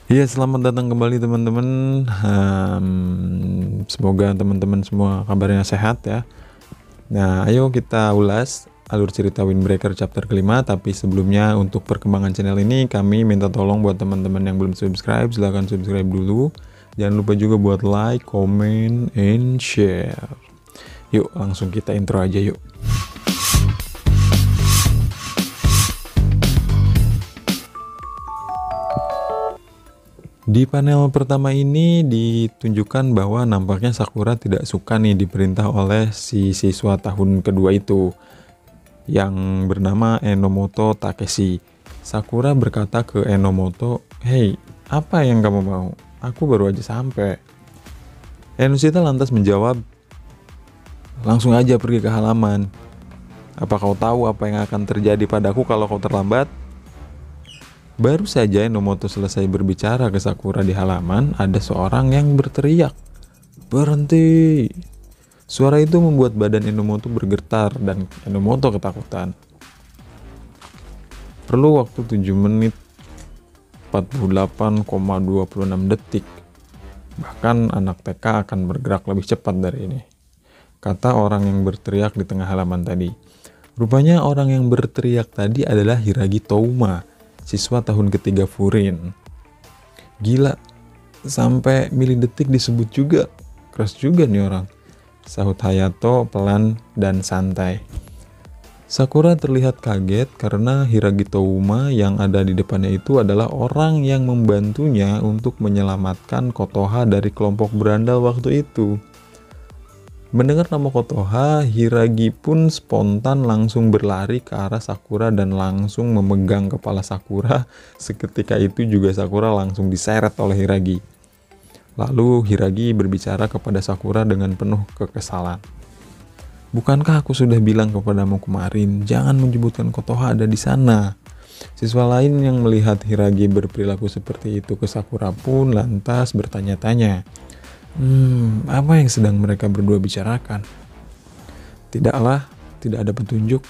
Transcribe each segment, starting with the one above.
Iya, selamat datang kembali teman-teman. Semoga teman-teman semua kabarnya sehat ya. Nah, ayo kita ulas alur cerita Windbreaker chapter kelima. Tapi sebelumnya untuk perkembangan channel ini kami minta tolong buat teman-teman yang belum subscribe, silahkan subscribe dulu. Jangan lupa juga buat like, comment, and share. Yuk langsung kita intro aja yuk. Di panel pertama ini ditunjukkan bahwa nampaknya Sakura tidak suka nih diperintah oleh si siswa tahun kedua itu yang bernama Enomoto Takeshi. Sakura berkata ke Enomoto, "Hei, apa yang kamu mau? Aku baru aja sampai." Enoshita lantas menjawab, "Langsung aja pergi ke halaman. Apa kau tahu apa yang akan terjadi padaku kalau kau terlambat?" Baru saja Enomoto selesai berbicara ke Sakura di halaman, ada seorang yang berteriak, "Berhenti!" Suara itu membuat badan Enomoto bergetar dan Enomoto ketakutan. Perlu waktu 7 menit 48,26 detik. Bahkan anak TK akan bergerak lebih cepat dari ini, kata orang yang berteriak di tengah halaman tadi. Rupanya orang yang berteriak tadi adalah Hiragi Touma, siswa tahun ketiga Furin. Gila, sampai milidetik disebut juga. Keras juga nih orang, sahut Hayato pelan dan santai. Sakura terlihat kaget karena Hiragi Touma yang ada di depannya itu adalah orang yang membantunya untuk menyelamatkan Kotoha dari kelompok berandal waktu itu. Mendengar nama Kotoha, Hiragi pun spontan langsung berlari ke arah Sakura dan langsung memegang kepala Sakura. Seketika itu juga Sakura langsung diseret oleh Hiragi. Lalu Hiragi berbicara kepada Sakura dengan penuh kekesalan. "Bukankah aku sudah bilang kepadamu kemarin, jangan menyebutkan Kotoha ada di sana?" Siswa lain yang melihat Hiragi berperilaku seperti itu ke Sakura pun lantas bertanya-tanya, apa yang sedang mereka berdua bicarakan? Tidaklah, tidak ada petunjuk.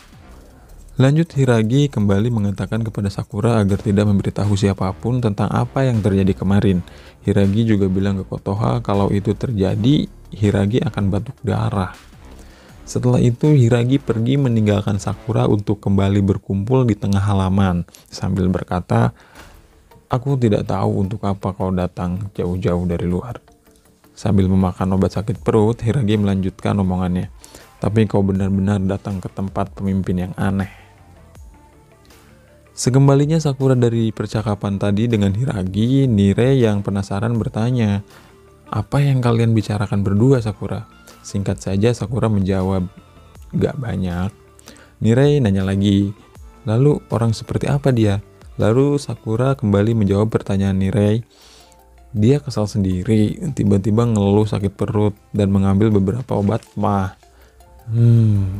Lanjut Hiragi kembali mengatakan kepada Sakura agar tidak memberitahu siapapun tentang apa yang terjadi kemarin. Hiragi juga bilang ke Kotoha kalau itu terjadi, Hiragi akan batuk darah. Setelah itu Hiragi pergi meninggalkan Sakura untuk kembali berkumpul di tengah halaman sambil berkata, "Aku tidak tahu untuk apa kau datang jauh-jauh dari luar." Sambil memakan obat sakit perut, Hiragi melanjutkan omongannya. "Tapi kau benar-benar datang ke tempat pemimpin yang aneh." Sekembalinya Sakura dari percakapan tadi dengan Hiragi, Nire yang penasaran bertanya, "Apa yang kalian bicarakan berdua, Sakura?" Singkat saja Sakura menjawab, "Gak banyak." Nire nanya lagi, "Lalu orang seperti apa dia?" Lalu Sakura kembali menjawab pertanyaan Nire. Dia kesal sendiri, tiba-tiba ngeluh sakit perut dan mengambil beberapa obat mah.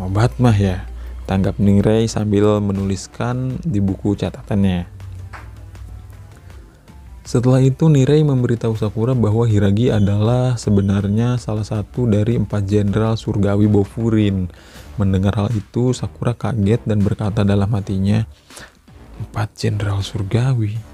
Obat mah ya, tanggap Ningray sambil menuliskan di buku catatannya. Setelah itu Nirei memberitahu Sakura bahwa Hiragi adalah sebenarnya salah satu dari 4 jenderal surgawi Bofurin. Mendengar hal itu Sakura kaget dan berkata dalam hatinya, 4 jenderal surgawi.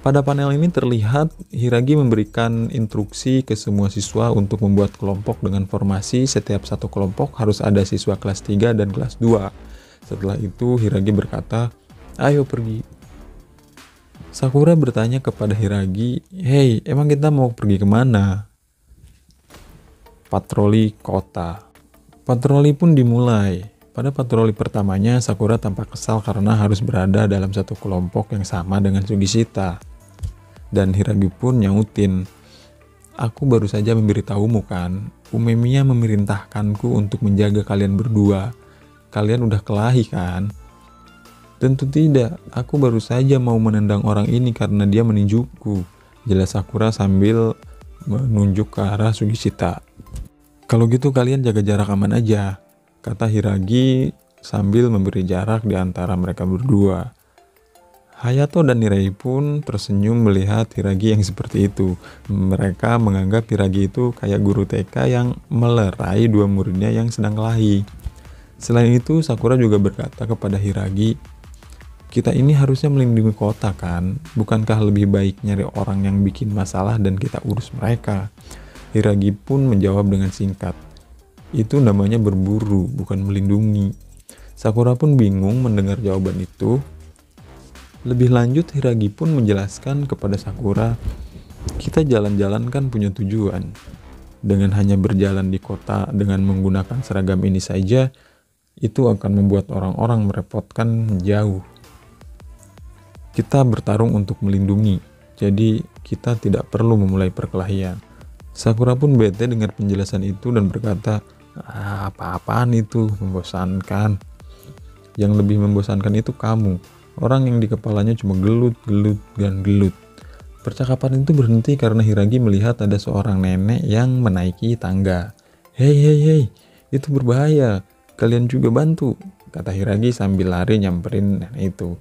Pada panel ini terlihat Hiragi memberikan instruksi ke semua siswa untuk membuat kelompok dengan formasi setiap satu kelompok harus ada siswa kelas 3 dan kelas 2. Setelah itu Hiragi berkata, "Ayo pergi." Sakura bertanya kepada Hiragi, "Hei, emang kita mau pergi kemana?" "Patroli kota." Patroli pun dimulai. Pada patroli pertamanya Sakura tampak kesal karena harus berada dalam satu kelompok yang sama dengan Sugishita. Dan Hiragi pun nyautin, "Aku baru saja memberitahumu kan, Umemiya memerintahkanku untuk menjaga kalian berdua. Kalian udah kelahi kan?" "Tentu tidak, aku baru saja mau menendang orang ini karena dia meninjuku," jelas Sakura sambil menunjuk ke arah Sugishita. "Kalau gitu kalian jaga jarak aman aja," kata Hiragi sambil memberi jarak di antara mereka berdua. Hayato dan Nirei pun tersenyum melihat Hiragi yang seperti itu. Mereka menganggap Hiragi itu kayak guru TK yang melerai dua muridnya yang sedang kelahi. Selain itu, Sakura juga berkata kepada Hiragi, Kita ini harusnya melindungi kota kan? Bukankah lebih baik nyari orang yang bikin masalah dan kita urus mereka? Hiragi pun menjawab dengan singkat. Itu namanya berburu, bukan melindungi. Sakura pun bingung mendengar jawaban itu. Lebih lanjut, Hiragi pun menjelaskan kepada Sakura, kita jalan-jalan kan punya tujuan. Dengan hanya berjalan di kota dengan menggunakan seragam ini saja, itu akan membuat orang-orang merepotkan jauh. Kita bertarung untuk melindungi, jadi kita tidak perlu memulai perkelahian. Sakura pun bete dengar penjelasan itu dan berkata, apa-apaan itu, membosankan. Yang lebih membosankan itu kamu, orang yang di kepalanya cuma gelut, dan gelut. Percakapan itu berhenti karena Hiragi melihat ada seorang nenek yang menaiki tangga. Hei, itu berbahaya, kalian juga bantu, kata Hiragi sambil lari nyamperin nenek itu.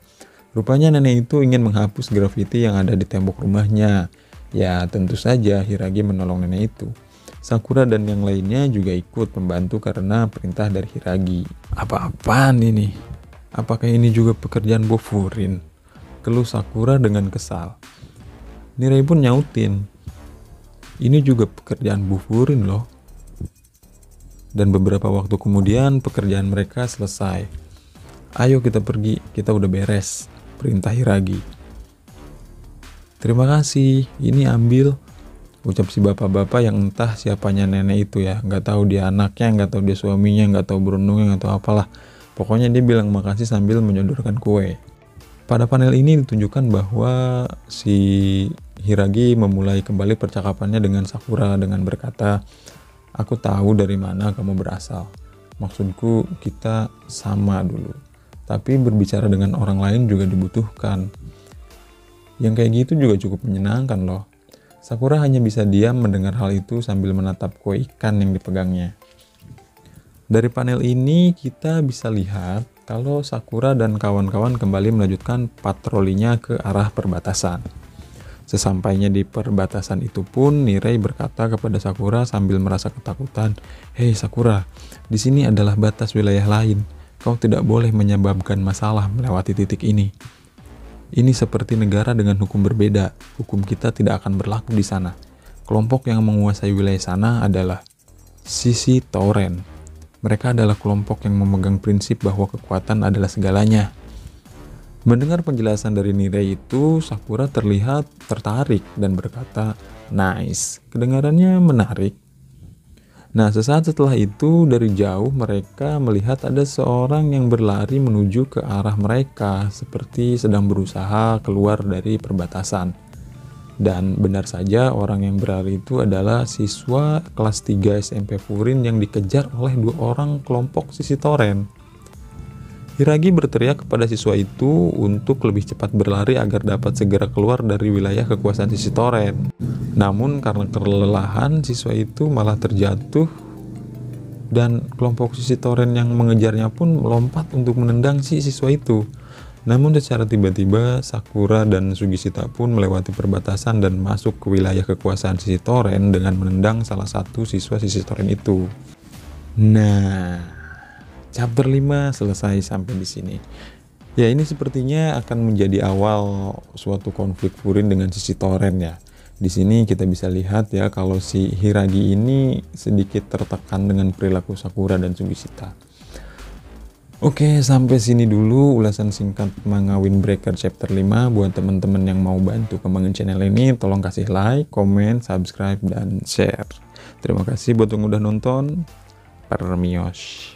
Rupanya nenek itu ingin menghapus grafiti yang ada di tembok rumahnya. Ya, tentu saja Hiragi menolong nenek itu. Sakura dan yang lainnya juga ikut membantu karena perintah dari Hiragi. Apa-apaan ini? Apakah ini juga pekerjaan Bofurin? Keluh Sakura dengan kesal. Nirei pun nyautin. Ini juga pekerjaan Bofurin loh. Dan beberapa waktu kemudian pekerjaan mereka selesai. Ayo kita pergi, kita udah beres, perintah Hiragi. Terima kasih, ini ambil, ucap si bapak-bapak yang entah siapanya nenek itu ya. Nggak tahu dia anaknya, nggak tahu dia suaminya, nggak tahu berundungnya, nggak tahu apalah. Pokoknya dia bilang makasih sambil menyodorkan kue. Pada panel ini ditunjukkan bahwa si Hiragi memulai kembali percakapannya dengan Sakura dengan berkata, aku tahu dari mana kamu berasal. Maksudku kita sama dulu. Tapi berbicara dengan orang lain juga dibutuhkan. Yang kayak gitu juga cukup menyenangkan loh. Sakura hanya bisa diam mendengar hal itu sambil menatap kue ikan yang dipegangnya. Dari panel ini kita bisa lihat kalau Sakura dan kawan-kawan kembali melanjutkan patrolinya ke arah perbatasan. Sesampainya di perbatasan itu pun Nirei berkata kepada Sakura sambil merasa ketakutan, "Hei Sakura, di sini adalah batas wilayah lain. Kau tidak boleh menyebabkan masalah melewati titik ini. Ini seperti negara dengan hukum berbeda. Hukum kita tidak akan berlaku di sana. Kelompok yang menguasai wilayah sana adalah Sisi Tauren. Mereka adalah kelompok yang memegang prinsip bahwa kekuatan adalah segalanya." Mendengar penjelasan dari Nirei itu, Sakura terlihat tertarik dan berkata, "Nice, kedengarannya menarik." Nah, sesaat setelah itu, dari jauh mereka melihat ada seorang yang berlari menuju ke arah mereka, seperti sedang berusaha keluar dari perbatasan. Dan benar saja, orang yang berlari itu adalah siswa kelas 3 SMP Furin yang dikejar oleh 2 orang kelompok Sisi Tauren. Hiragi berteriak kepada siswa itu untuk lebih cepat berlari agar dapat segera keluar dari wilayah kekuasaan Sisi Tauren. Namun karena kelelahan, siswa itu malah terjatuh dan kelompok Sisi Tauren yang mengejarnya pun melompat untuk menendang si siswa itu. Namun secara tiba-tiba Sakura dan Sugishita pun melewati perbatasan dan masuk ke wilayah kekuasaan Sisi Tauren dengan menendang salah satu siswa Sisi Tauren itu. Nah, chapter 5 selesai sampai di sini. Ya, ini sepertinya akan menjadi awal suatu konflik Furin dengan Sisi Tauren ya. Di sini kita bisa lihat ya kalau si Hiragi ini sedikit tertekan dengan perilaku Sakura dan Sugishita. Oke, sampai sini dulu ulasan singkat manga Windbreaker chapter 5. Buat teman-teman yang mau bantu kembangin channel ini, tolong kasih like, komen, subscribe, dan share. Terima kasih buat yang udah nonton. Permios.